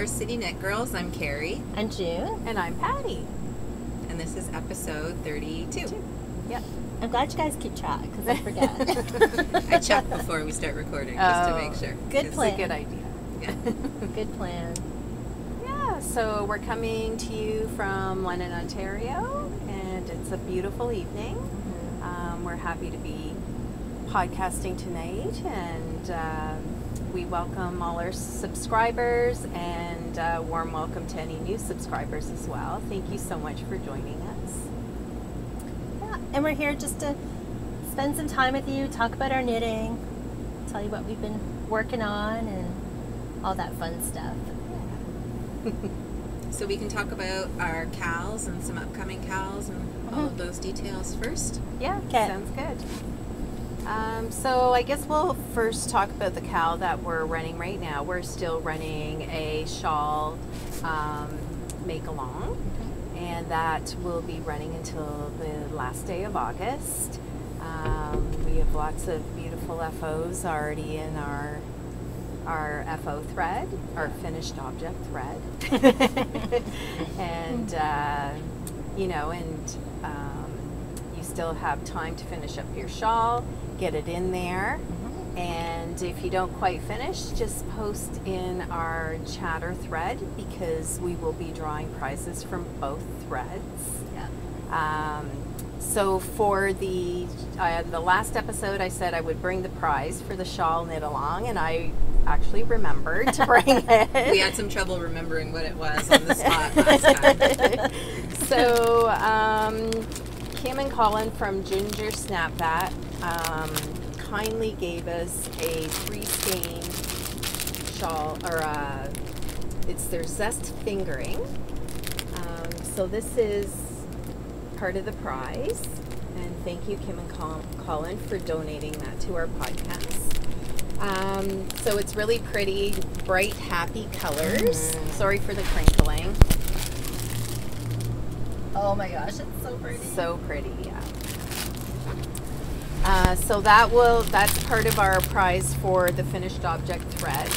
Outdoors City Knit Girls. I'm Carrie. I'm June. And I'm Patty. And this is episode 32. Yep. I'm glad you guys keep track because I forget. I check before we start recording just to make sure. Good plan. It's a good idea. Yeah. Good plan. Yeah, so we're coming to you from London, Ontario, and it's a beautiful evening. We're happy to be podcasting tonight, and we welcome all our subscribers, and warm welcome to any new subscribers as well. Thank you so much for joining us. Yeah, and we're here just to spend some time with you, talk about our knitting, tell you what we've been working on, and all that fun stuff. So we can talk about our CALs and some upcoming CALs and all of those details first. Yeah, Okay. sounds good. So I guess we'll first talk about the CAL that we're running right now. We're still running a shawl make-along, and that will be running until the last day of August. We have lots of beautiful FOs already in our FO thread, our finished object thread. And, you still have time to finish up your shawl, get it in there. And if you don't quite finish, just post in our chatter thread because we will be drawing prizes from both threads. Yeah. So for the last episode, I said I would bring the prize for the shawl knit along, and I actually remembered to bring it. We had some trouble remembering what it was on the spot last time. So Kim and Colin from Ginger Snapback kindly gave us a free-skein shawl, or it's their Zest fingering. So this is part of the prize, and thank you, Kim and Colin, for donating that to our podcast. So it's really pretty, bright, happy colors. Sorry for the crinkling. Oh my gosh, it's so pretty. So pretty, yeah. So that's part of our prize for the finished object thread.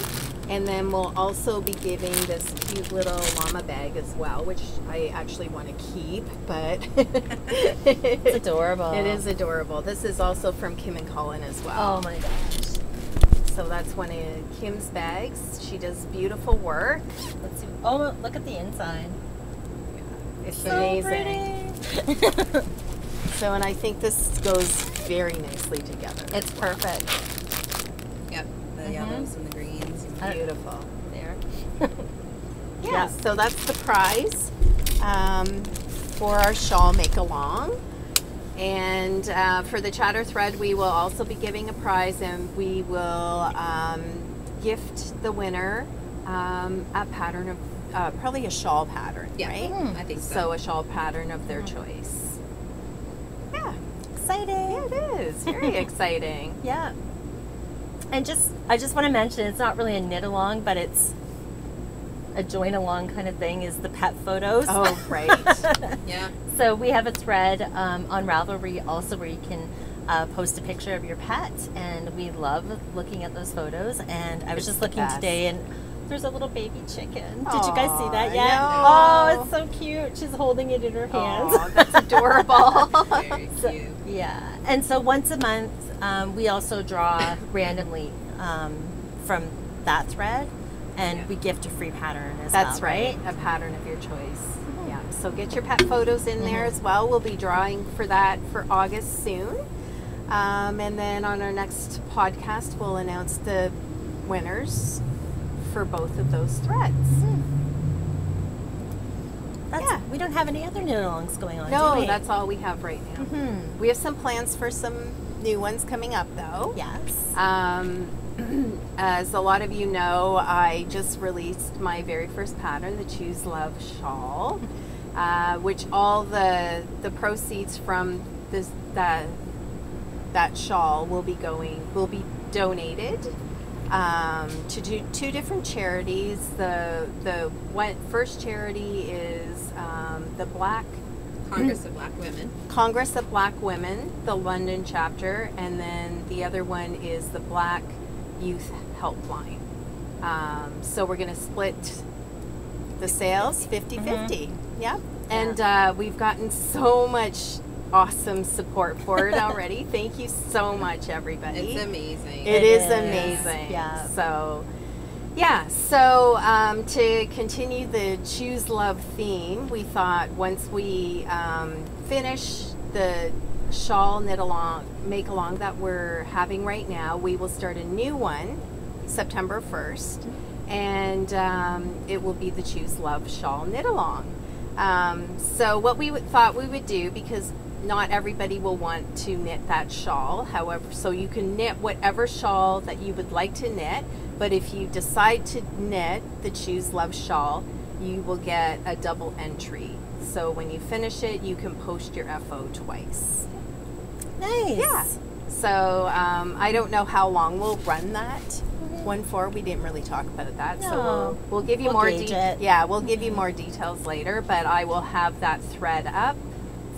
And then we'll also be giving this cute little llama bag as well, which I actually want to keep, but It's adorable. It is adorable. This is also from Kim and Colin as well. Oh my gosh. So that's one of Kim's bags. She does beautiful work. Let's see. Oh, look at the inside. It's So amazing. pretty. So, and I think this goes very nicely together. It's perfect. Yep, the yellows and the greens. Beautiful. There. Yeah, so that's the prize for our shawl make-along. And for the chatter thread, we will also be giving a prize, and we will gift the winner a pattern of, probably a shawl pattern, Yeah, right? I think so. So a shawl pattern of their choice. Yeah, Exciting. yeah, it is. Very exciting. Yeah. And I just want to mention, it's not really a knit along, but it's a join along kind of thing, is the pet photos. Oh, right. Yeah. So we have a thread on Ravelry also where you can post a picture of your pet, and we love looking at those photos. And I was It's just the looking best. today, and there's a little baby chicken. Did you guys see that Aw, yet? no. Oh, it's so cute. She's holding it in her hands. Oh, that's adorable. Very So, cute. yeah, and so once a month, we also draw randomly from that thread, and Yeah. we gift a free pattern as That's well, right. A pattern of your choice. Yeah. So get your pet photos in there as well. We'll be drawing for that for August soon. And then on our next podcast, we'll announce the winners for both of those threads. Yeah. We don't have any other knit-alongs going on, do No, we? that's all we have right now. We have some plans for some new ones coming up, though. Yes. As a lot of you know, I just released my very first pattern, the Choose Love Shawl, which all the proceeds from that shawl will be donated to two different charities. The first charity is the Congress of Black Women. Congress of Black Women, the London chapter, and then the other one is the Black Youth Helpline. So we're going to split the sales 50-50. Yep. And we've gotten so much awesome support for it already. Thank you so much, everybody. It's amazing. It is amazing. Yeah. So, yeah. So to continue the Choose Love theme, we thought once we finish the shawl make along that we're having right now, we will start a new one September 1st, and it will be the Choose Love shawl knit along. So what we thought we would do, because not everybody will want to knit that shawl, however, so you can knit whatever shawl that you would like to knit, but if you decide to knit the Choose Love shawl, you will get a double entry. So when you finish it, you can post your FO twice. Nice. Yeah. So I don't know how long we'll run that one for. We didn't really talk about that. No. So we'll give you more gauge it. Yeah, we'll give you more details later, but I will have that thread up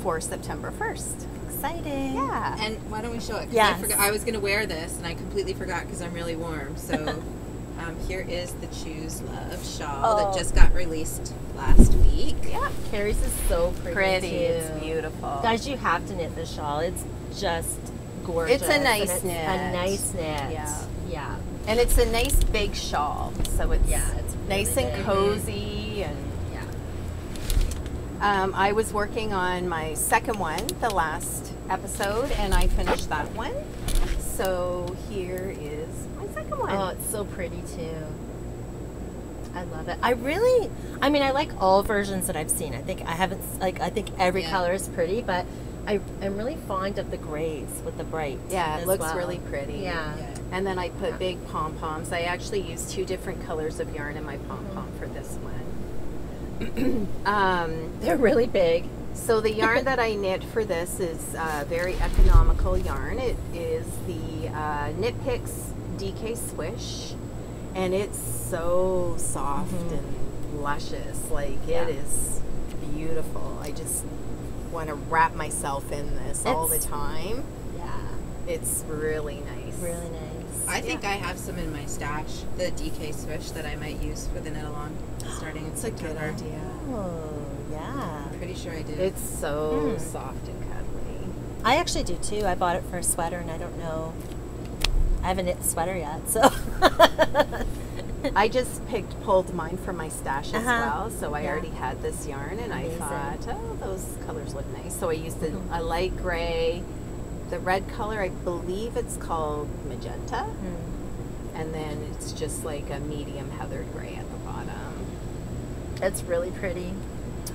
for September 1st. Exciting. Yeah. And why don't we show it? 'Cause Yes. I was going to wear this, and I completely forgot because I'm really warm. So here is the Choose Love shawl that just got released last week. Yeah. Carrie's is so pretty, too. It's beautiful. Guys, you have to knit this shawl. It's just gorgeous. It's a nice and it's knit. A nice knit. Yeah. Yeah. And it's a nice big shawl, so it's it's nice really and big. cozy. And Yeah. I was working on my second one, the last episode, and I finished that one. So here is my second one. Oh, it's so pretty too. I love it. I mean, I like all versions that I've seen. I think I think every color is pretty, but I'm really fond of the grays with the bright. Yeah, it as looks well. really pretty. Yeah. And then I put big pom-poms. I actually used 2 different colors of yarn in my pom-pom for this one. They're really big. So the yarn that I knit for this is very economical yarn. It is the Knit Picks DK Swish, and it's so soft and luscious. Like, it is beautiful. I just want to wrap myself in this all the time. Yeah. It's really nice. Really nice. I think I have some in my stash, the DK Swish that I might use for the knit along starting in September. Oh, yeah. I'm pretty sure I did. It's so soft and cuddly. I actually do too. I bought it for a sweater, and I don't know. I haven't knit the sweater yet, so. I just pulled mine from my stash as well, so I Yeah. already had this yarn, and Amazing. I thought, oh, those colors look nice. So I used a light gray, the red color, I believe it's called magenta, and then it's just like a medium heathered gray at the bottom. It's really pretty.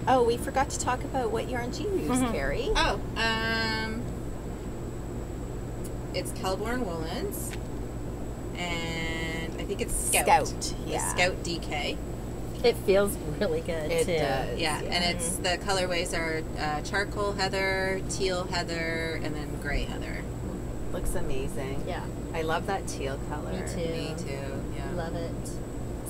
Oh, we forgot to talk about what yarns you use, Carrie. Oh, it's Kelborn Woolens, and I think it's Scout. The Scout DK. It feels really good It too. does. Yeah, and it's the colorways are charcoal heather, teal heather, and then gray heather. Looks amazing. Yeah. I love that teal color. Me too. Me too. Yeah. Love it.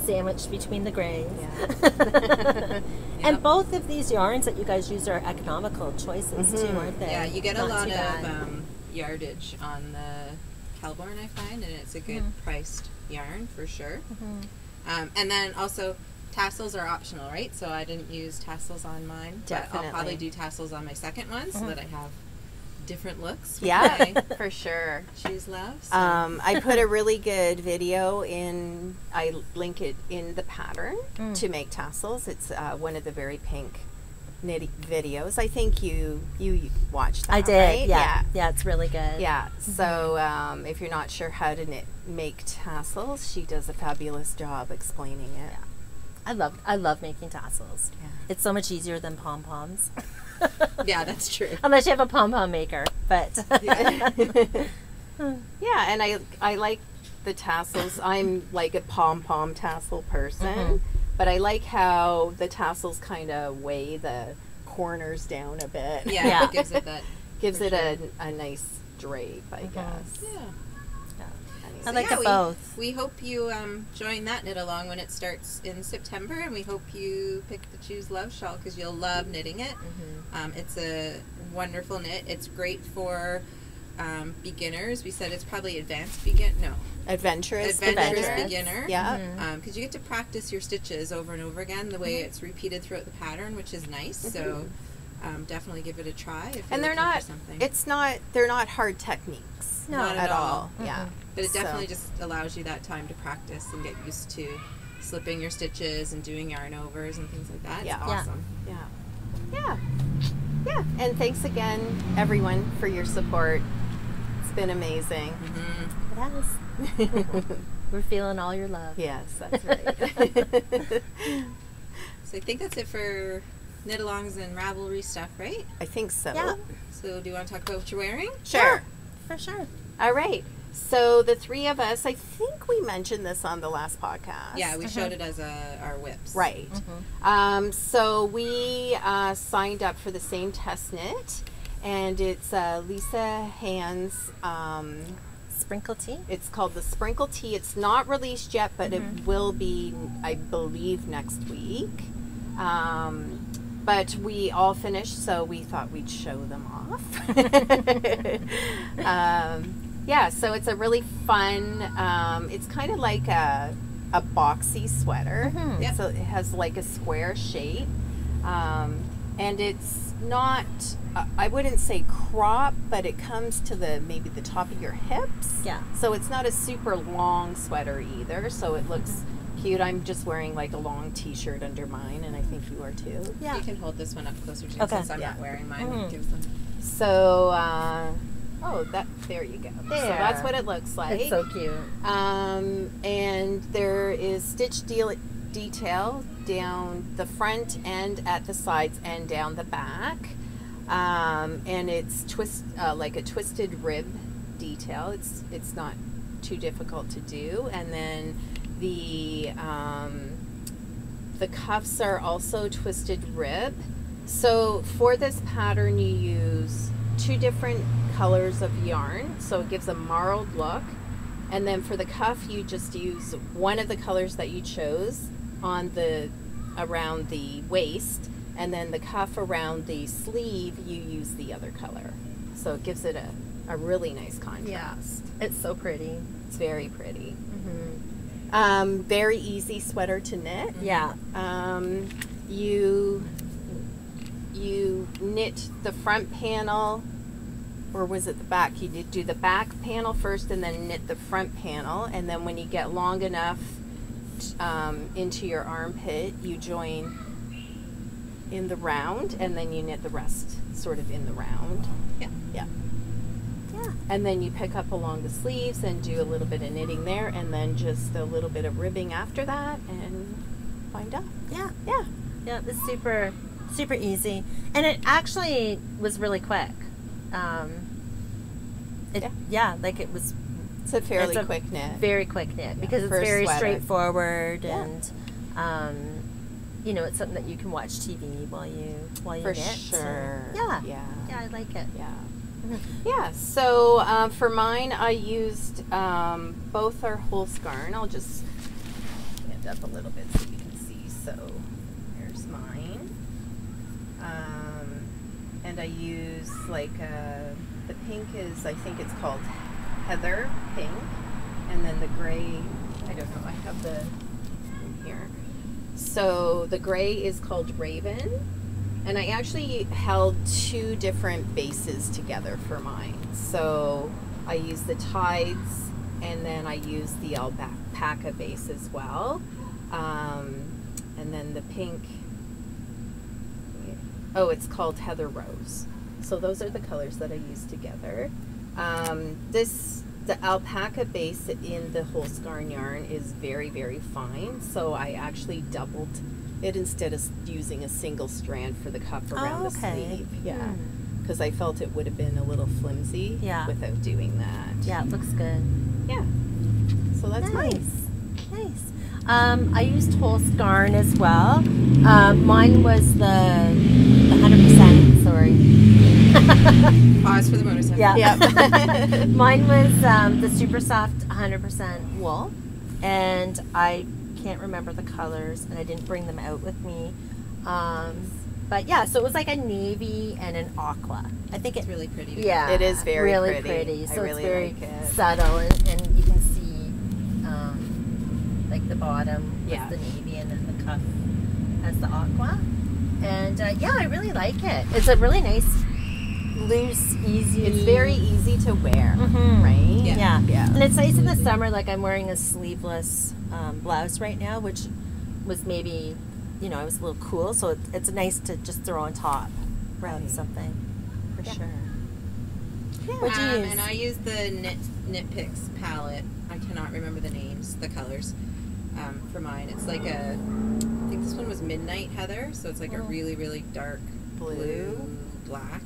Sandwiched between the grays. Yeah. And both of these yarns that you guys use are economical choices too, aren't they? Yeah, you get a Not lot too bad. of yardage on the Kelborn, I find, and it's a good priced yarn for sure. And then also tassels are optional, right? So I didn't use tassels on mine. But I'll probably do tassels on my second one so that I have different looks. Yeah, for sure. Choose Love. So. I put a really good video in, I link it in the pattern to make tassels. It's one of the very pink knitting videos. I think you watched that, I did, right? yeah, it's really good. Yeah, so if you're not sure how to make tassels, she does a fabulous job explaining it. Yeah. I love making tassels. Yeah. It's so much easier than pom-poms. Yeah, that's true. Unless you have a pom-pom maker, but Yeah, and I like the tassels. I'm like a pom-pom tassel person, but I like how the tassels kind of weigh the corners down a bit. Yeah, it gives it that. Gives it a nice drape, I guess. Yeah. I like it both. We hope you join that knit along when it starts in September, and we hope you pick the Choose Love shawl because you'll love knitting it. It's a wonderful knit. It's great for beginners, we said it's probably advanced Adventurous beginner. Yeah. Because you get to practice your stitches over and over again the way it's repeated throughout the pattern, which is nice. So definitely give it a try if you're and they're looking not for something. they're not hard techniques. No, not at all. Yeah. But it definitely just allows you that time to practice and get used to slipping your stitches and doing yarn overs and things like that. Yeah. It's awesome. Yeah. And thanks again, everyone, for your support. It's been amazing. It has. We're feeling all your love. Yes, that's right. So I think that's it for knit-alongs and Ravelry stuff, right? I think so. Yeah. So do you want to talk about what you're wearing? Sure. For sure. All right. So the three of us, I think we mentioned this on the last podcast. Yeah, we showed it as our whips. Right. So we signed up for the same test knit, and it's Lisa Hand's. Sprinkle tea. It's called the Sprinkle Tea. It's not released yet, but it will be, I believe, next week. But we all finished, so we thought we'd show them off. Yeah, so it's a really fun, it's kind of like a boxy sweater. Yep. So it has like a square shape. And it's not, I wouldn't say crop, but it comes to maybe the top of your hips. Yeah. So it's not a super long sweater either, so it looks cute. I'm just wearing like a long t-shirt under mine, and I think you are too. Yeah. You can hold this one up closer to you since I'm not wearing mine. It gives them. So, there you go. There. So that's what it looks like. It's so cute. And there is stitch detail down the front and at the sides and down the back. And it's like a twisted rib detail. It's not too difficult to do. And then the cuffs are also twisted rib. So for this pattern you use 2 different colors of yarn, so it gives a marled look. And then for the cuff you just use one of the colors that you chose on around the waist, and then the cuff around the sleeve you use the other color. So it gives it a really nice contrast. It's so pretty. It's very pretty. Very easy sweater to knit. Yeah. You knit the front panel, or was it the back? You did do the back panel first and then knit the front panel, and then when you get long enough into your armpit, you join in the round, and then you knit the rest sort of in the round. Yeah. And then you pick up along the sleeves and do a little bit of knitting there, and then just a little bit of ribbing after that, and wind up. Yeah. It was super easy, and it actually was really quick. It's a fairly quick knit. Very quick knit, because it's very straightforward, and it's something that you can watch TV while you for knit. Sure. So, yeah, I like it. Yeah. So for mine, I used both our Holskarn. I'll just stand up a little bit so you can see. So there's mine, and I use like the pink is, I think it's called Heather Pink, and then the gray, I don't know, I have the in here. So the gray is called Raven, and I actually held 2 different bases together for mine. So I used the Tides, and then I used the alpaca base as well, and then the pink, it's called Heather Rose. So those are the colors that I used together. The alpaca base in the Holskarn yarn is very, very fine, so I actually doubled it instead of using a single strand for the cuff around the sleeve. Yeah, because I felt it would have been a little flimsy without doing that. Yeah, it looks good. Yeah, so that's nice. I used Holskarn as well. Mine was the 100%, sorry. Pause for the motorcycle. Yeah. Mine was the super soft 100% wool, and I can't remember the colors, and I didn't bring them out with me. But yeah, so it was like a navy and an aqua. I think It's really pretty. Yeah, It is very really pretty. So I really it's very like it. subtle, and you can see like the bottom Yeah. with the navy, and then the cuff has the aqua. And yeah, I really like it. It's a really nice, loose, easy. It's very easy to wear, Mhm. right? Yeah. Yeah. And it's nice in the summer. Like I'm wearing a sleeveless blouse right now, which was maybe, I was a little cool. So it's nice to just throw on top Right. something. For Yeah. sure. What'd you use? And I used the Knit Picks palette. I cannot remember the names, the colors, for mine. It's like I think this one was Midnight Heather, so it's like a really, really dark blue, black.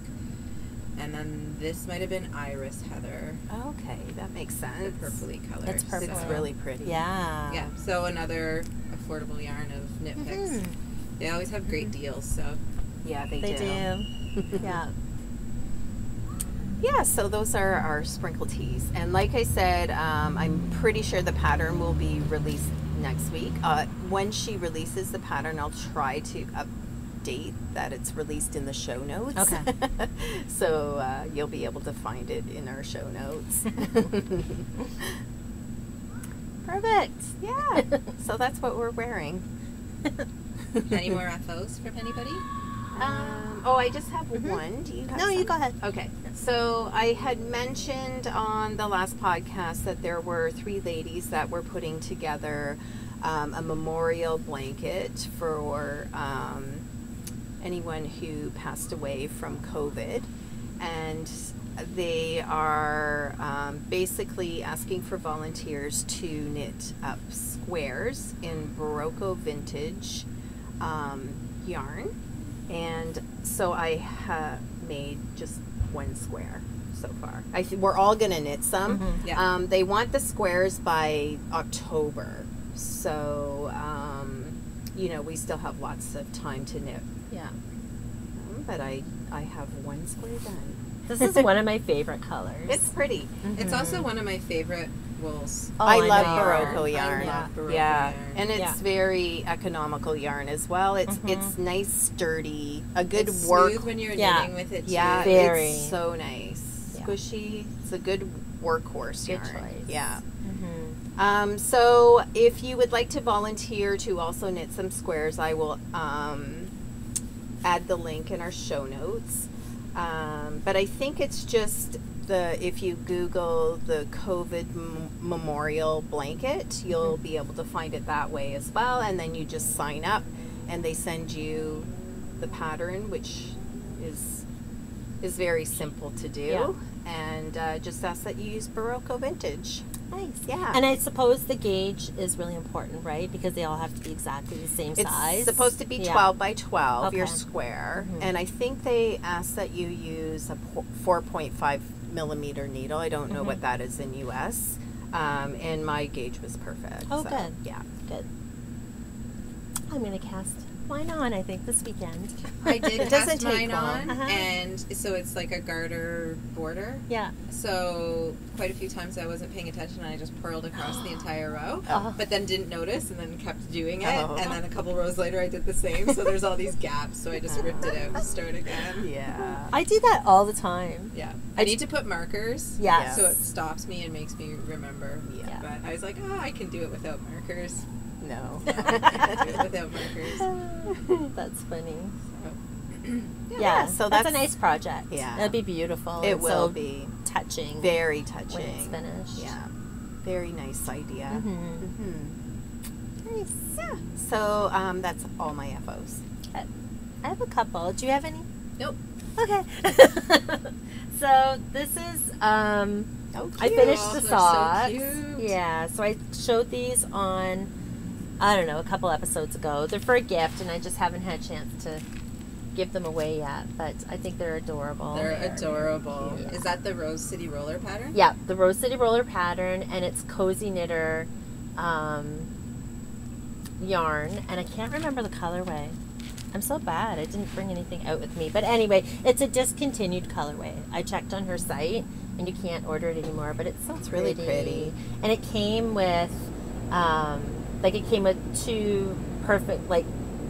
And then this might have been Iris Heather, Okay, that makes the sense. purpley color. It's purple. It's really pretty. Yeah. Yeah, so another affordable yarn of Knit Picks. Mhm. They always have great deals, so Yeah, they They do. do. Yeah. Yeah, so those are our sprinkle tees. And like I said, I'm pretty sure the pattern will be released next week. When she releases the pattern, I'll try to update that it's released in the show notes. Okay. So you'll be able to find it in our show notes. Perfect. Yeah, so that's what we're wearing. any more FOs from anybody? I just have one. Do you have No, you some? go ahead. Okay. So I had mentioned on the last podcast that there were 3 ladies that were putting together a memorial blanket for anyone who passed away from COVID. And they are basically asking for volunteers to knit up squares in Barocco vintage yarn. And so I have made just 1 square so far. We're all going to knit some. Mhm. Yeah. They want the squares by October. So, we still have lots of time to knit. Yeah. But I have 1 square done. This is one of my favorite colors. It's pretty. It's also one of my favorite wools. Oh, I I love know. Barocco yarn. I love Barocco yeah, yarn. and it's Yeah. very economical yarn as well. It's nice, sturdy, a good It's work. smooth when you're Yeah. knitting with it too. Yeah, Very. it's so nice, Yeah. squishy. It's a good workhorse Good yarn. choice. Yeah. Mm-hmm. So if you would like to volunteer to also knit some squares, I will add the link in our show notes. But I think it's just if you Google the COVID memorial blanket, you'll be able to find it that way as well. And then you just sign up and they send you the pattern, which is very simple to do. Yeah. And just ask that you use Barocco vintage. Nice. Yeah. And I suppose the gauge is really important, right? Because they all have to be exactly the same size. It's supposed to be Yeah. 12 by 12, your Okay. square. Mhm. And I think they ask that you use a 4.5 millimeter needle. I don't know what that is in US. And my gauge was perfect. Oh, so, good. Yeah. Good. I'm going to cast mine on, I think, this weekend. I did It doesn't cast take mine long. on, Uh-huh. and so it's like a garter border. Yeah. So quite a few times I wasn't paying attention and I just purled across the entire row, Oh. but then didn't notice and then kept doing it. Oh. And then a couple rows later I did the same. So there's all these gaps. So I just ripped it out and start again. Yeah. I do that all the time. Yeah. I need to put markers. Yes. So it stops me and makes me remember. Yeah. But I was like, I can do it without markers. No. I can't do it without markers. That's funny. So. Yeah, so that's a that's- nice project. Yeah. It'll be beautiful. It and will so be touching. very when touching. it's finished. Yeah. Very nice idea. Mm-hmm. Nice. Yeah. So that's all my FOs. Okay. I have a couple. Do you have any? Nope. Okay. So this is Oh, I cute. finished Oh, the they're so socks. cute. Yeah, so I showed these on, I don't know, a couple episodes ago. They're for a gift, and I just haven't had a chance to give them away yet. But I think they're adorable. They're adorable. Yeah. Is that the Rose City Roller pattern? Yeah, the Rose City Roller pattern, and it's Cozy Knitter yarn, and I can't remember the colorway. I'm so bad. I didn't bring anything out with me. But anyway, it's a discontinued colorway. I checked on her site, and you can't order it anymore, but it's so really pretty. And it came with, it came with 2 perfect,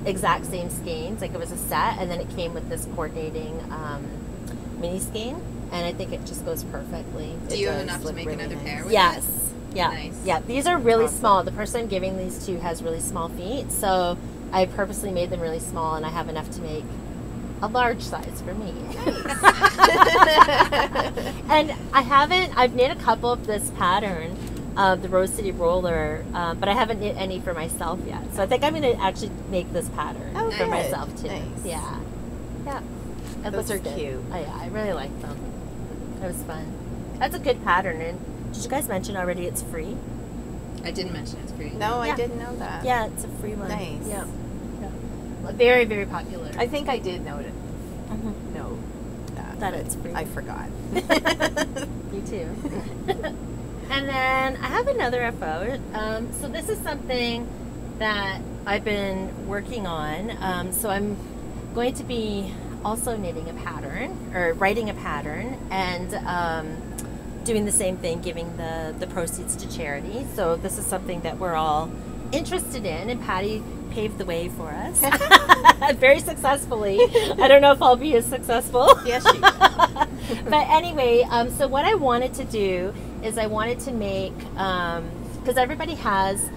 exact same skeins. Like it was a set, and then it came with this coordinating mini skein, and I think it just goes perfectly. Do you have enough to make another pair with Yes. it? Yeah. Nice. Yeah. These are really small. The person I'm giving these to has really small feet, so I purposely made them really small, and I have enough to make a large size for me. And I've knit a couple of this pattern of the Rose City Roller, but I haven't knit any for myself yet. So I think I'm going to actually make this pattern for myself too. Nice. Yeah. Yeah. It Those are good. cute. Oh, yeah, I really like them. It was fun. That's a good pattern. And did you guys mention already it's free? I didn't mention it's free. No, Yeah. I didn't know that. Yeah, it's a free one. Nice. Yeah. Very, very popular. I think I did note it. Mm-hmm. No. That it's free. I forgot. You too. And then I have another FO. So this is something that I've been working on. So I'm going to be also knitting a pattern, or writing a pattern, and doing the same thing, giving the proceeds to charity. So this is something that we're all interested in, and Patty paved the way for us very successfully. I don't know if I'll be as successful. Yes, she will. But anyway, so what I wanted to do is I wanted to make, because everybody has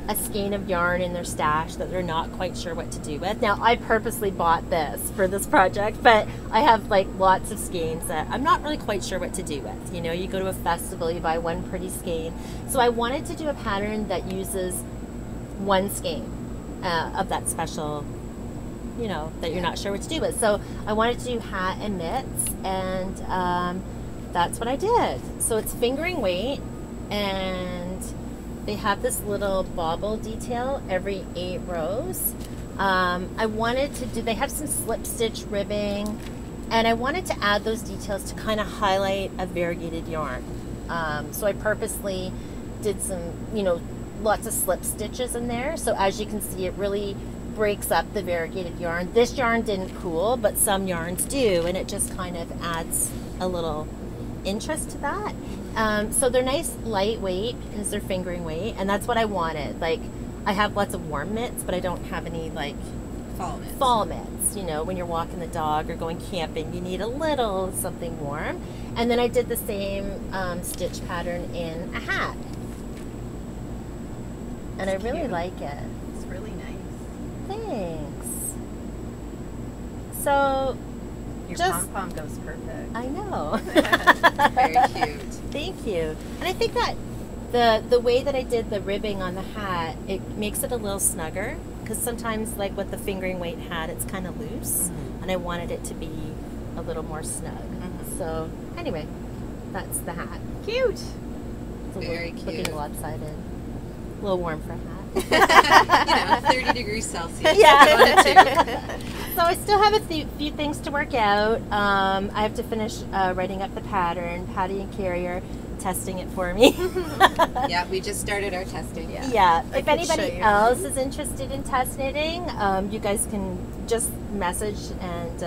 a skein of yarn in their stash that they're not quite sure what to do with. Now, I purposely bought this for this project, but I have like lots of skeins that I'm not really quite sure what to do with. You know, you go to a festival, you buy one pretty skein. So I wanted to do a pattern that uses one skein of that special, you know, that you're not sure what to do with. So I wanted to do hat and mitts, and that's what I did. So it's fingering weight, and they have this little bobble detail every 8 rows. I wanted to do, they have some slip stitch ribbing, and I wanted to add those details to kind of highlight a variegated yarn. So I purposely did some, you know, lots of slip stitches in there. So as you can see, it really breaks up the variegated yarn. This yarn didn't cool, but some yarns do, and it just kind of adds a little interest to that. So they're nice lightweight because they're fingering weight, and that's what I wanted. Like, I have lots of warm mitts, but I don't have any like fall mitts. You know, when you're walking the dog or going camping, you need a little something warm. And then I did the same stitch pattern in a hat, and I really like it. It's really nice. Thanks. So Your just pom-pom goes perfect. I know. Very cute. Thank you. And I think that the way that I did the ribbing on the hat, it makes it a little snugger, because sometimes, like with the fingering weight hat, it's kind of loose, and I wanted it to be a little more snug. So anyway, that's the hat. Cute. It's a Very little, cute. looking lopsided. A little warm for a hat. You know, 30 degrees Celsius. Yeah. So I still have a few things to work out. I have to finish writing up the pattern. Patty and Carrie are testing it for me. Yeah, we just started our testing. Yeah. If could anybody show you. else is interested in test knitting, you guys can just message and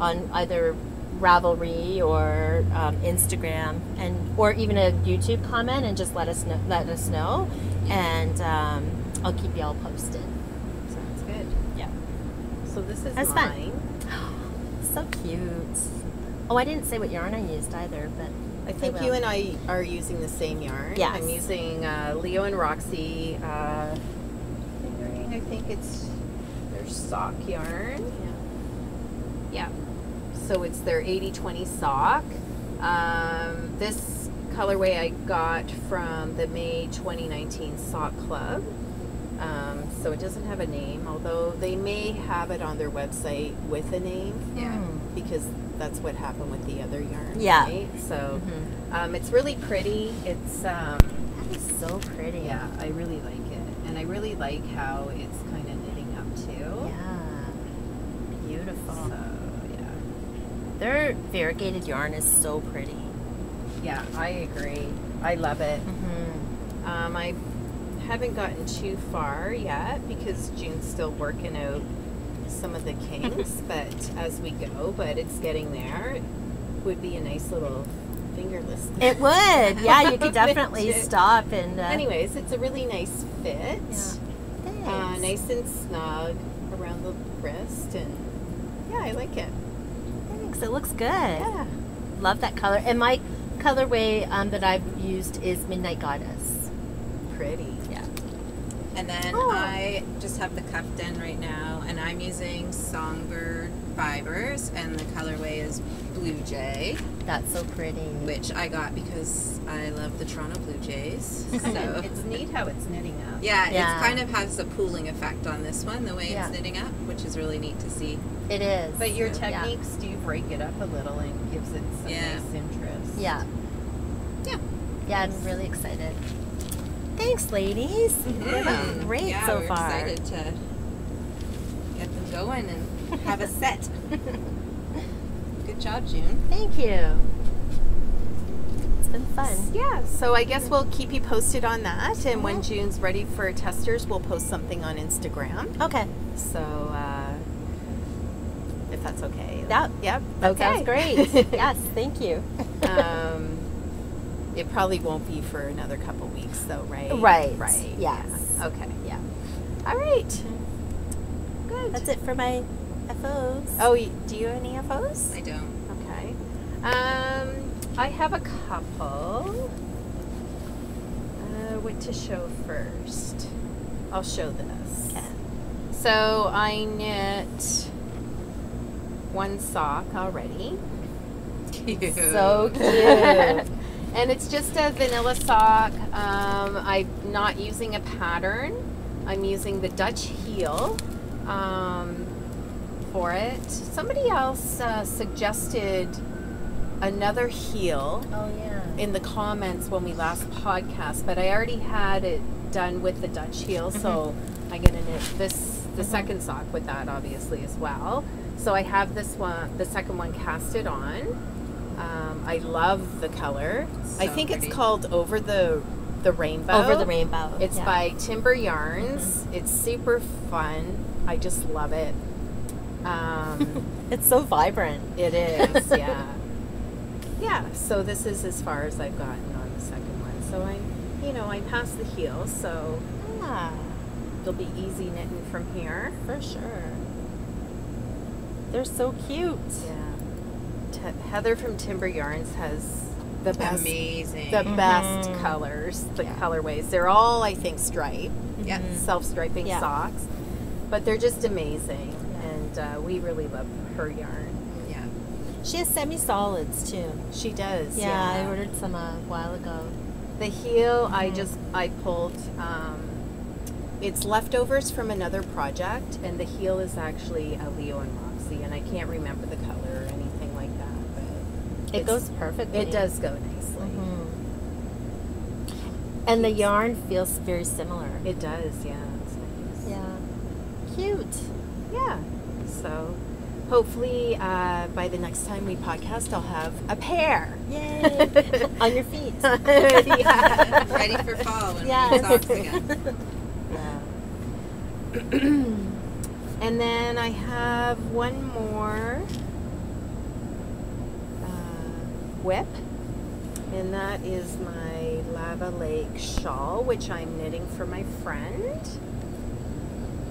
on either Ravelry or Instagram, or even a YouTube comment, and just let us know, and I'll keep you all posted. Sounds good. Yeah. So this is That's fun. mine. So cute. Oh, I didn't say what yarn I used either, but I think will. you and I are using the same yarn. Yes. I'm using Leo and Roxy fingering. I think it's their sock yarn. Yeah. So it's their 80/20 sock. This colorway I got from the May 2019 Sock Club. So it doesn't have a name, although they may have it on their website with a name. Yeah. Because that's what happened with the other yarn. Yeah. Right? So it's really pretty. It's that is so pretty. yeah, I really like it, and I really like how it's kind of knitting up too. Yeah. Beautiful. So yeah, Their variegated yarn is so pretty. yeah, I agree. I love it. I haven't gotten too far yet because June's still working out some of the kinks, but as we go, but it's getting there. It would be a nice little fingerless. It would. Yeah, you could definitely stop and. Anyways, it's a really nice fit. Yeah. Thanks. Nice and snug. around the wrist, and yeah, I like it. Thanks. It looks good. Yeah. Love that color. And my colorway that I've used is Midnight Goddess. Pretty. Yeah. And then I just have the cuffed in right now, and I'm using Songbird fibers, and the colorway is Blue Jay, That's so pretty. which I got because I love the Toronto Blue Jays. So It's neat how it's knitting up. yeah, Yeah. it kind of has a pooling effect on this one, the way Yeah. it's knitting up, which is really neat to see. It is. But your Yeah. techniques do break it up a little and gives it some Yeah. nice interest. Yeah. Yeah. Yeah, I'm really excited. Thanks, ladies. Mhm. Great Yeah, so we're far. excited to get them going and have a set. Good job, June. Thank you. It's been fun. Yeah, so I guess we'll keep you posted on that, and when June's ready for testers, we'll post something on Instagram. Okay. So, if that's okay. Yep. Yep. That Okay. sounds great. Yes, thank you. It probably won't be for another couple weeks, though, right? Right. Right. Yes. Yeah. Okay. Yeah. All right. Good. That's it for my FOs. Oh, do you have any FOs? I don't. Okay. I have a couple. What to show first? I'll show this. Okay. So I knit one sock already. Cute. So cute. And it's just a vanilla sock. I'm not using a pattern. I'm using the Dutch heel for it. Somebody else suggested another heel Oh, yeah. in the comments when we last podcast, but I already had it done with the Dutch heel, so I'm gonna knit the second sock with that obviously as well. So I have this one, the second one, casted on. I love the color. So I think pretty. it's called Over the Rainbow. Over the Rainbow. It's Yeah. by Timber Yarns. It's super fun. I just love it. It's so vibrant. It is, yeah. Yeah, so this is as far as I've gotten on the second one. So I'm past the heel, so Yeah, it'll be easy knitting from here. for sure. They're so cute. Yeah. Heather from Timber Yarns has the best, Amazing. the best colors, the colorways. They're all, I think, stripe, Yeah. self-striping Yeah. socks, but they're just amazing, and we really love her yarn. Yeah. She has semi-solids too. She does. Yeah, I ordered some a while ago. The heel, I pulled, it's leftovers from another project, and the heel is actually a Leo and Roxy, and I can't remember the color or anything like that, but It goes perfectly. it does go nicely. And the yarn feels very similar. It does, yeah. It's nice. Yeah. Cute. Yeah. So hopefully by the next time we podcast, I'll have a pair. Yay. On your feet. Yeah. Ready for fall when we Yes. need socks again. And then I have one more whip, and that is my Lavallee shawl, which I'm knitting for my friend.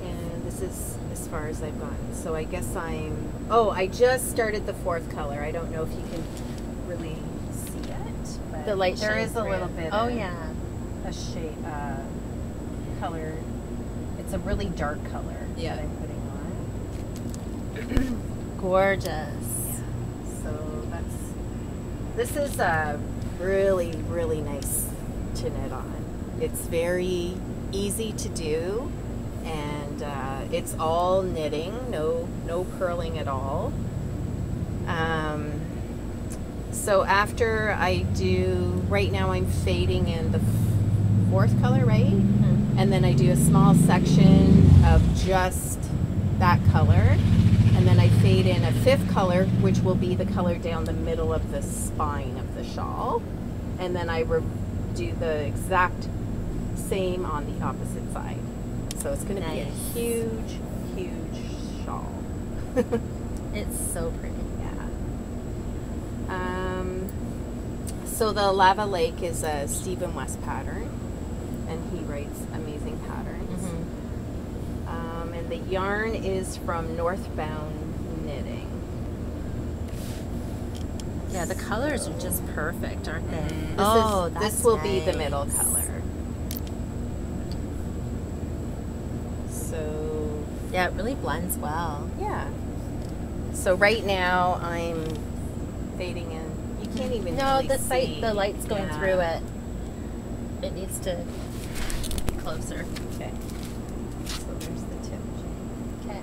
And this is as far as I've gotten. So I guess I just started the fourth color. I don't know if you can really see it, but The light there shade is a for little it. bit Oh, of yeah. a shade color. It's a really dark color Yeah. that I'm putting on. Gorgeous. Yeah. So this is really, really nice to knit on. It's very easy to do, and it's all knitting, no purling at all. So after I do, right now I'm fading in the fourth color, right? And then I do a small section of just that color, and then I fade in a fifth color, which will be the color down the middle of the spine of the shawl, and then I do the exact same on the opposite side. So it's going to be a Nice. huge, huge shawl. It's so pretty. So the Lava Lake is a Stephen West pattern, and he writes amazing patterns. and the yarn is from Northbound Knitting. Yeah, the colors are just perfect, aren't they? This will be the middle color. So yeah, it really blends well. yeah. So right now I'm fading in. You can't even really see. The light's going through it. It needs to be closer. Okay. So there's the tip. Okay.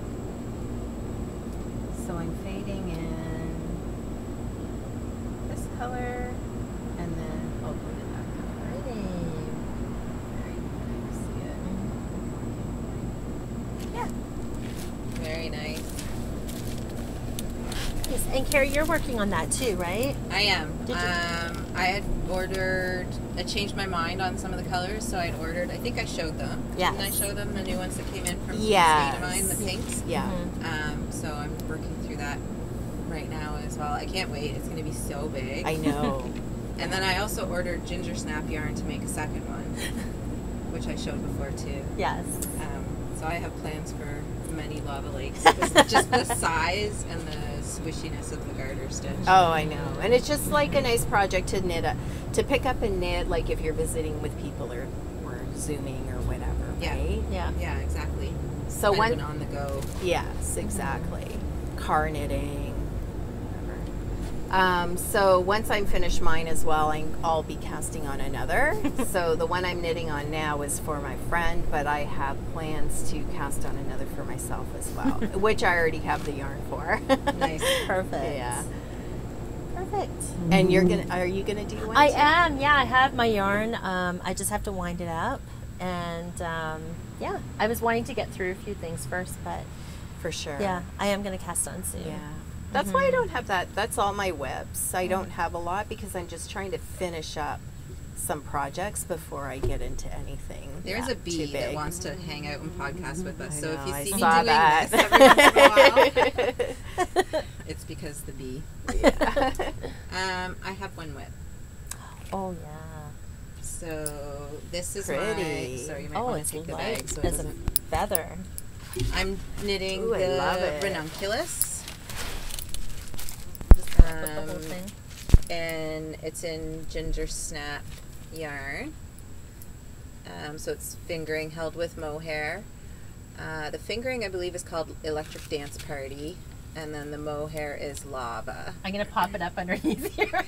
So I'm fading in this color and then I'll go to that color. There you can see it. Yeah. Very nice. Yes, and Carrie, you're working on that too, right? I am. Did you? I had ordered. I changed my mind on some of the colors, so I'd ordered. I think I showed them. Yes. Didn't I show them the new ones that came in from Yes. State of Mind, the pinks? Yeah. So I'm working through that right now as well. I can't wait. It's going to be so big. I know. And then I also ordered ginger snap yarn to make a second one, which I showed before too. Yes. So I have plans for many Lavallees. Just the size and the squishiness of the garter stitch. Oh, I know. And it's just like a nice project to knit, to pick up and knit, like if you're visiting with people or Zooming or whatever, Yeah. right? Yeah. Yeah, exactly. So Kind of when, an on the go. yes, exactly. Car knitting, whatever. So once I'm finished mine as well, I'll be casting on another. So the one I'm knitting on now is for my friend, but I have plans to cast on another for myself as well, which I already have the yarn for. Nice. Perfect. Yeah. Perfect. And are you gonna do one? I too? am. Yeah, I have my yarn. I just have to wind it up, and yeah, I was wanting to get through a few things first, but For sure. yeah, I am going to cast on soon. Yeah. That's why I don't have that. That's all my webs. I don't have a lot because I'm just trying to finish up some projects before I get into anything. There's a too bee that big. wants to hang out and podcast with us. I So know, if you I see me saw doing that. this every once in a while, it's because the bee. Yeah. I have one whip. Oh yeah. So this is Pretty. my. Sorry, you might Oh, want it's to take the light bag so it as a doesn't. feather. I'm knitting Ooh, I the love it. ranunculus. Just put the whole thing. And it's in ginger snap yarn. So it's fingering held with mohair. The fingering, I believe, is called Electric Dance Party, and then the mohair is Lava. I'm gonna pop it up underneath here.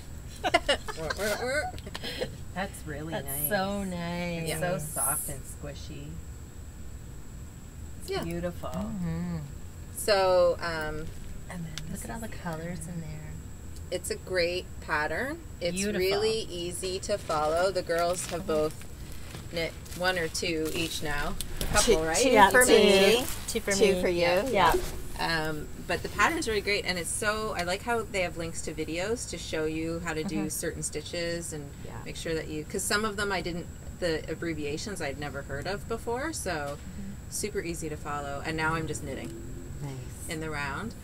That's really That's nice. so nice. Yeah. So soft and squishy. It's Yeah. beautiful. Mm-hmm. So And then Look at all the colors in there. it's a great pattern. It's Beautiful. really easy to follow. The girls have both knit one or two each now. A couple, right? Two Yeah, for two. me. Two for Two me. for you. Yeah. But the pattern's really great, and it's so. I like how they have links to videos to show you how to do certain stitches and Yeah. make sure that you. Because some of them I didn't. The abbreviations I'd never heard of before, so super easy to follow. And now I'm just knitting Nice. in the round.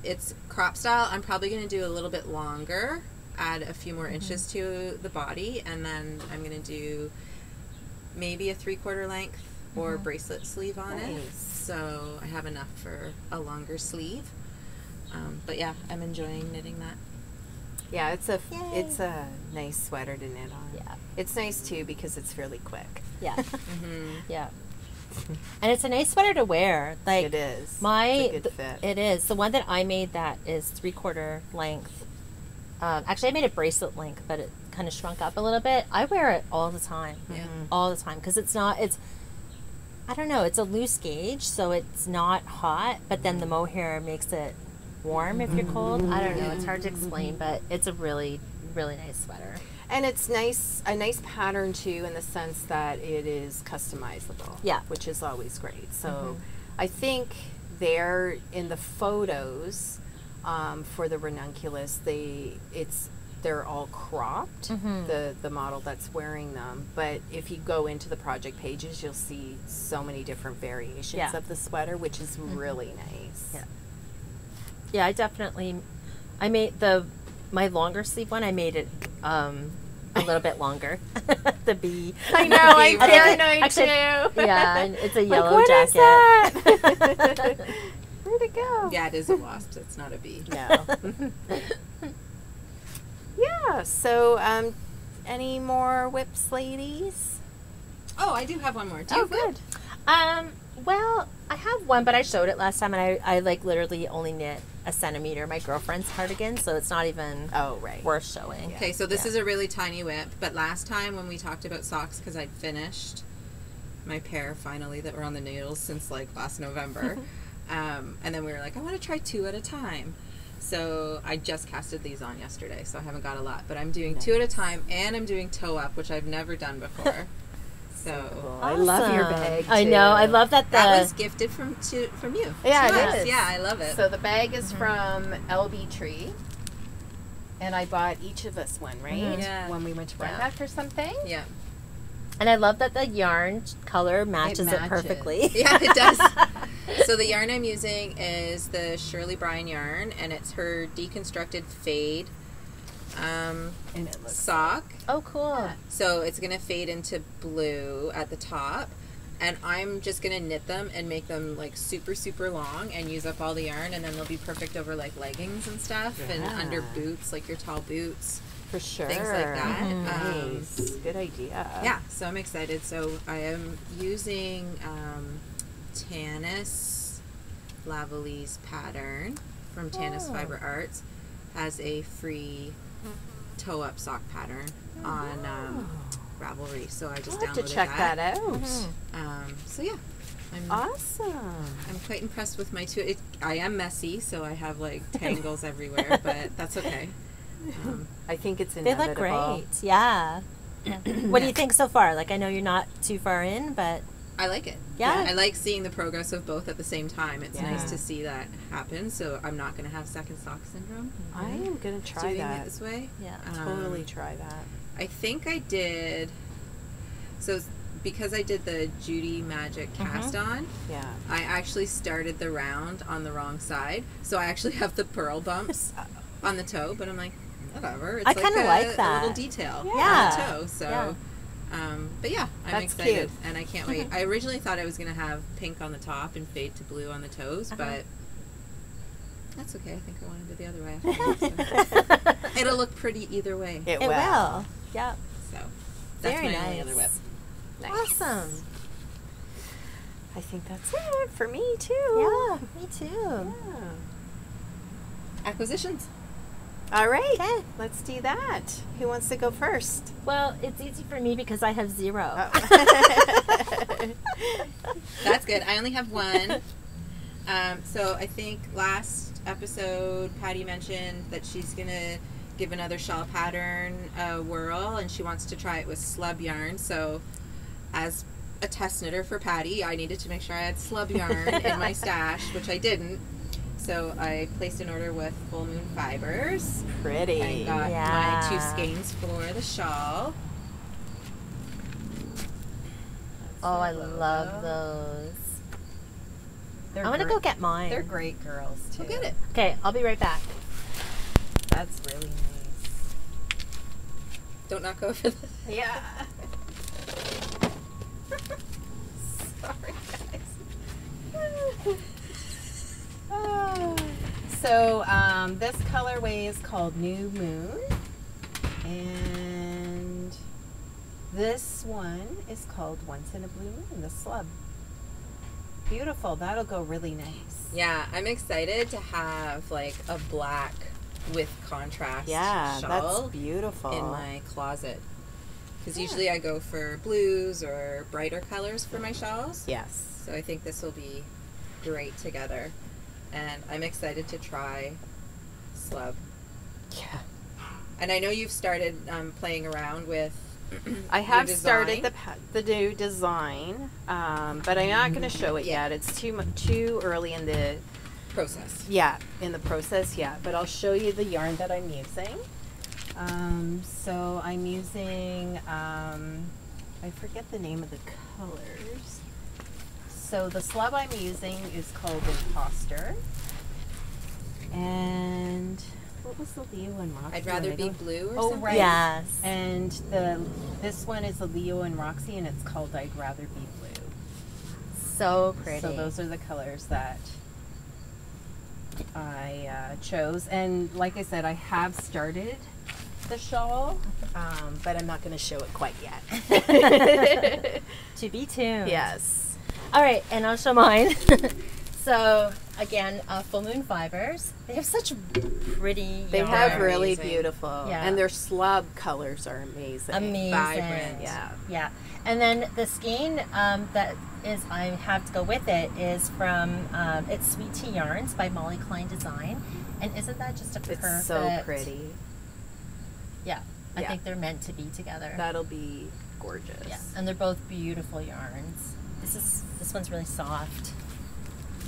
It's crop style. I'm probably going to do a little bit longer, add a few more inches to the body, and then I'm going to do maybe a 3/4 length or bracelet sleeve on it. Nice. So I have enough for a longer sleeve. But yeah, I'm enjoying knitting that. Yeah, it's a Yay. nice sweater to knit on. Yeah. It's nice too because it's fairly quick. Yeah. Mm-hmm. Yeah. And it's a nice sweater to wear. Like It is. It's my, a good fit. it is the one that I made that is 3/4 length. Actually, I made it bracelet length, but it kind of shrunk up a little bit. I wear it all the time, Yeah. all the time, because it's not. It's I don't know. It's a loose gauge, so it's not hot. But then the mohair makes it warm if you're cold. I don't know. It's hard to explain, but it's a really, really nice sweater. And it's a nice pattern too, in the sense that it is customizable. Yeah. Which is always great. So I think there in the photos for the ranunculus, they're all cropped, the model that's wearing them. But if you go into the project pages, you'll see so many different variations Yeah. of the sweater, which is really nice. Yeah. Yeah, I made my longer sleeve one. I made it a little bit longer. The bee. I know, I'm Right. paranoid Actually, too. Yeah, and it's a Like, yellow what is jacket. that? Where'd it go? Yeah, it is a wasp. It's not a bee. No. Yeah, so any more whips, ladies? Oh, I do have one more. Do you Oh, have one? good. Well, I have one, but I showed it last time, and I like literally only knit a centimeter. My girlfriend's cardigan, so it's not even Oh, right. worth showing. Okay, so this Yeah. is a really tiny whip, but last time when we talked about socks, because I'd finished my pair finally that were on the needles since like last November, and then we were like, I want to try 2 at a time. So I just casted these on yesterday, so I haven't got a lot, but I'm doing 2 at a time, and I'm doing toe up, which I've never done before. So Cool. I love your Awesome. bag, I know. I love that. that was gifted from you. Yeah, to it us. is. Yeah, I love it. So the bag is from LB Tree. And I bought each of us one, right? Mhm. Yeah. When we went to Yeah. Rhinebeck or something. Yeah. And I love that the yarn color matches it matches. perfectly. Yeah, it does. So the yarn I'm using is the Shirley Bryan yarn, and it's her deconstructed fade And it looks sock. Oh, cool. So it's going to fade into blue at the top, and I'm just going to knit them and make them like super, super long and use up all the yarn, and then they'll be perfect over like leggings and stuff and Yeah. under boots, like your tall boots, for sure. things like that. Nice. Good idea. Yeah, so I'm excited. So I am using Tanis Lavallee's pattern from Tanis Oh. Fiber Arts as a free toe up sock pattern on Ravelry. So I just I'll have to downloaded check that out. So yeah, I'm Awesome. I'm quite impressed with my two. I am messy, so I have like tangles everywhere, but that's okay. I think it's They inevitable. look great. Yeah. What do you think so far? Like, I know you're not too far in, but I like it. Yeah. I like seeing the progress of both at the same time. It's Yeah. nice to see that happen, so I'm not going to have second sock syndrome I am going to try doing that. it this way. yeah. Totally try that. I think I did. So because I did the Judy Magic cast on, Yeah. I actually started the round on the wrong side. So I actually have the pearl bumps on the toe, but I'm like, whatever. It's I kinda like a that. little detail Yeah. on the toe. So, Yeah. but yeah, I'm That's excited cute. and I can't wait. I originally thought I was gonna have pink on the top and fade to blue on the toes, but that's okay. I think I want to do the other way. After so. It'll look pretty either way. It will. Yep. So that's Very my only nice. other whip. Nice. Awesome. I think that's it for me too. Yeah, me too. Yeah. Acquisitions. All right. Okay. Let's do that. Who wants to go first? Well, it's easy for me because I have 0. That's good. I only have one. So I think last episode Patty mentioned that she's gonna give another shawl pattern a whirl, and she wants to try it with slub yarn. So as a test knitter for Patty, I needed to make sure I had slub yarn in my stash, which I didn't. So I placed an order with Full Moon Fibers. Pretty. I got Yeah. my 2 skeins for the shawl. Oh, I love those. They're I want to gr- go get mine. They're great girls too. Go get it. Okay, I'll be right back. That's really nice. Don't knock over the... Yeah. Sorry, guys. So this colorway is called New Moon, and this one is called Once in a Blue Moon, the slub. Beautiful. That'll go really nice. Yeah, I'm excited to have like a black with contrast Yeah, shawl that's beautiful. in my closet. Because usually I go for blues or brighter colors for my shawls. Yes. So I think this will be great together. And I'm excited to try slub. Yeah. And I know you've started playing around with I have your started design. the new design, but I'm not going to show it yet. It's too early in the process. in the process. Yeah, but I'll show you the yarn that I'm using. So I'm using I forget the name of the colors. So the slub I'm using is called Imposter, and what was the Leo and Roxy? I'd rather one? I be don't- blue or Oh, something. right. Yes. And this one is a Leo and Roxy, and it's called I'd Rather Be Blue. So pretty. So those are the colors that I chose. And like I said, I have started the shawl, but I'm not going to show it quite yet. To be tuned. Yes. All right, and I'll show mine. So again, full moon fibers. They have such pretty. They yarn. have really Amazing. beautiful, Yeah. and their slub colors are amazing. Amazing. Vibrant. Yeah. Yeah. And then the skein that is I have to go with it is from it's Sweet Tea Yarns by Molly Klein Design. And isn't that just a perfect? It's so pretty. Yeah. I Yeah. think they're meant to be together. That'll be gorgeous. Yeah. And they're both beautiful yarns. This one's really soft.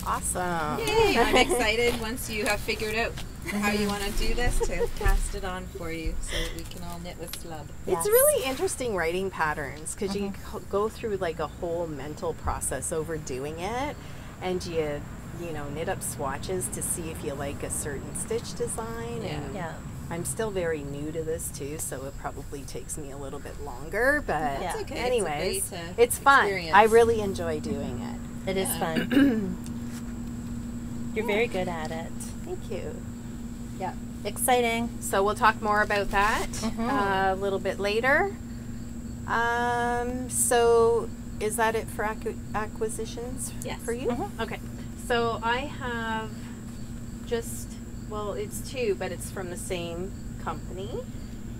Awesome. Yay! I'm excited once you have figured out how you want to do this to cast it on for you so that we can all knit with slub. It's really interesting writing patterns because you go through like a whole mental process over doing it, and you knit up swatches to see if you like a certain stitch design. Yeah. And Yeah. I'm still very new to this too, so it probably takes me a little bit longer. But Yeah. It's okay. anyways, It's, it's fun. experience. I really enjoy doing it. It is Yeah. fun. You're very good at it. Thank you. Yeah. Exciting. So we'll talk more about that a little bit later. So is that it for acquisitions Yes. for you? Okay. So I have it's two, but it's from the same company.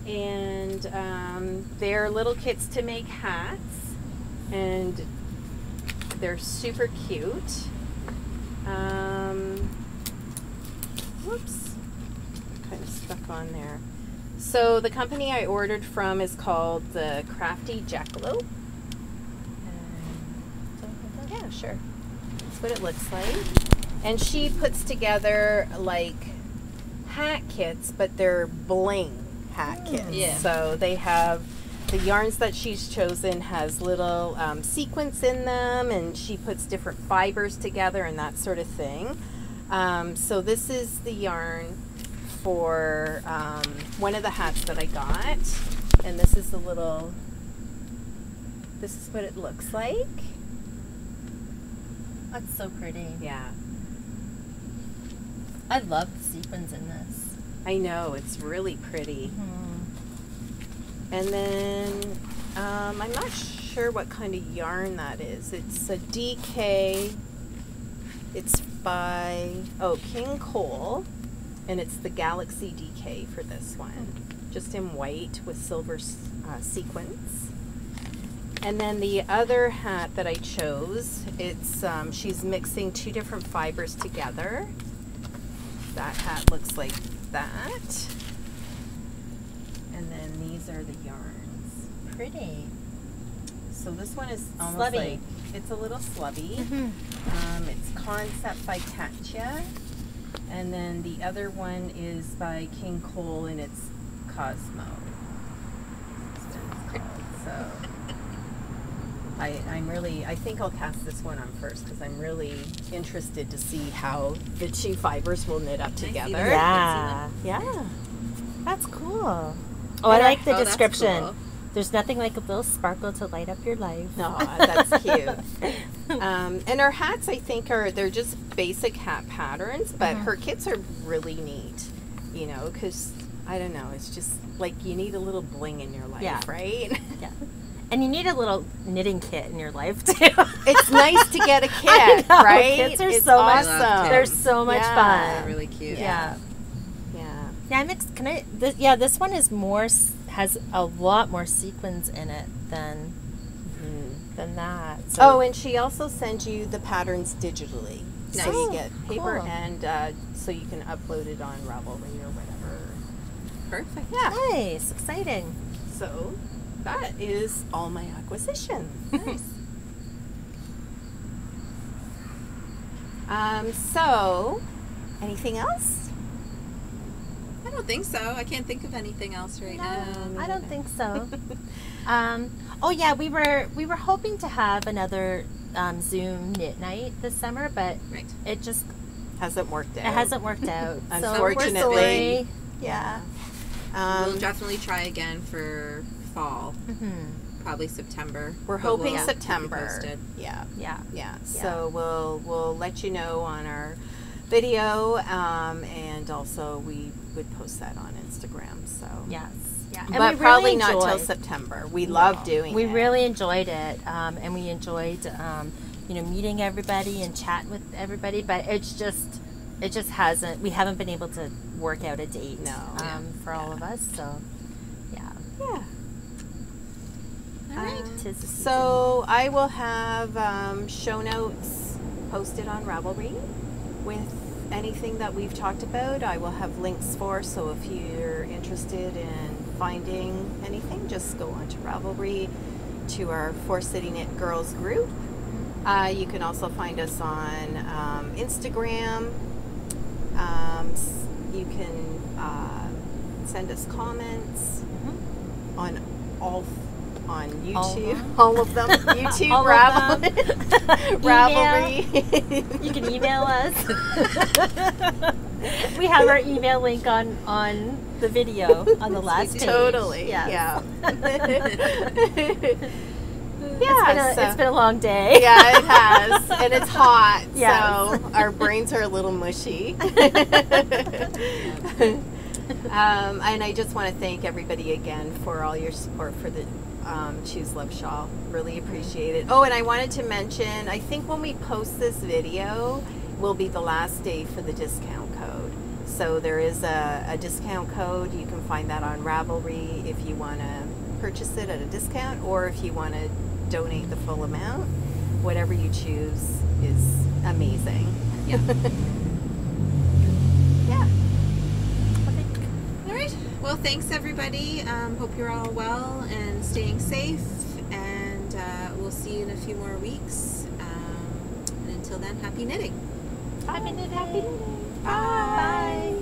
And they're little kits to make hats. And they're super cute. Whoops. Kind of stuck on there. So the company I ordered from is called the Crafty Jackalope. Yeah, sure. That's what it looks like. And she puts together like hat kits, but they're bling hat kits. Yeah. So they have the yarns that she's chosen has little sequins in them, and she puts different fibers together and that sort of thing. So this is the yarn for one of the hats that I got, and this is this is what it looks like. That's so pretty. Yeah, I love the sequins in this. I know, it's really pretty. And then I'm not sure what kind of yarn that is. It's a DK. It's by King Cole, and it's the Galaxy DK for this one, just in white with silver sequins. And then the other hat that I chose, it's she's mixing two different fibers together. That hat looks like that. And then these are the yarns. Pretty. So this one is almost Slubby. like, it's a little slubby. It's Concept by Katya. And then the other one is by King Cole, and it's Cosmo. That's what it's called. So I think I'll cast this one on first because I'm really interested to see how the two fibers will knit up together. Yeah. Yeah. That's cool. Oh, I like the Oh, that's description. cool. There's nothing like a little sparkle to light up your life. No, that's cute. And her hats, I think, they're just basic hat patterns, but her kits are really neat, because, I don't know, it's just like you need a little bling in your life, Yeah. right? Yeah. And you need a little knitting kit in your life, too. It's nice to get a kit, I know, right? kits are It's so much- awesome. I love They're kits. so much Yeah. fun. They're really cute. Yeah. Yeah. Yeah, this one is has a lot more sequins in it than that. So Oh, and she also sends you the patterns digitally. So Nice. you get paper Cool. and so you can upload it on Ravelry or whatever. Perfect. Yeah. nice, exciting. So that is all my acquisitions. Nice. So anything else? I don't think so. I can't think of anything else right now. I don't think so. Oh yeah, we were hoping to have another Zoom knit night this summer, but Right. it just Hasn't worked out. it hasn't worked out. So we're Unfortunately. sorry. Yeah. We'll definitely try again for fall. Probably September. We're but hoping we'll September. keep you posted. Yeah. So we'll let you know on our video, and also we would post that on Instagram. So Yes. Yeah. but we probably really not till enjoyed- September. We love doing it. We really enjoyed it, and we enjoyed, meeting everybody and chatting with everybody. But it just hasn't. We haven't been able to work out a date. For all of us. So, yeah. Yeah. All right. Tis the So I will have show notes posted on Ravelry with anything that we've talked about. I will have links for, so if you're interested in finding anything, just go onto Ravelry to our Four City Knit Girls group. You can also find us on Instagram. You can send us comments on on YouTube, all of them. YouTube, All of them. Ravelry. You can email us. We have our email link on the video on the last page. Totally. Yes. Yeah. It's been a long day. Yeah, it has, and it's hot, Yes. so our brains are a little mushy. And I just want to thank everybody again for all your support for the Choose Love Shawl. Really appreciate it. Oh, and I wanted to mention, I think when we post this video will be the last day for the discount code. So there is a discount code. You can find that on Ravelry if you want to purchase it at a discount, or if you want to donate the full amount. Whatever you choose is amazing. Yeah. Yeah. All right. Well, thanks everybody. Hope you're all well and staying safe. And we'll see you in a few more weeks. And until then, happy knitting. Happy knitting. Happy knitting. Bye.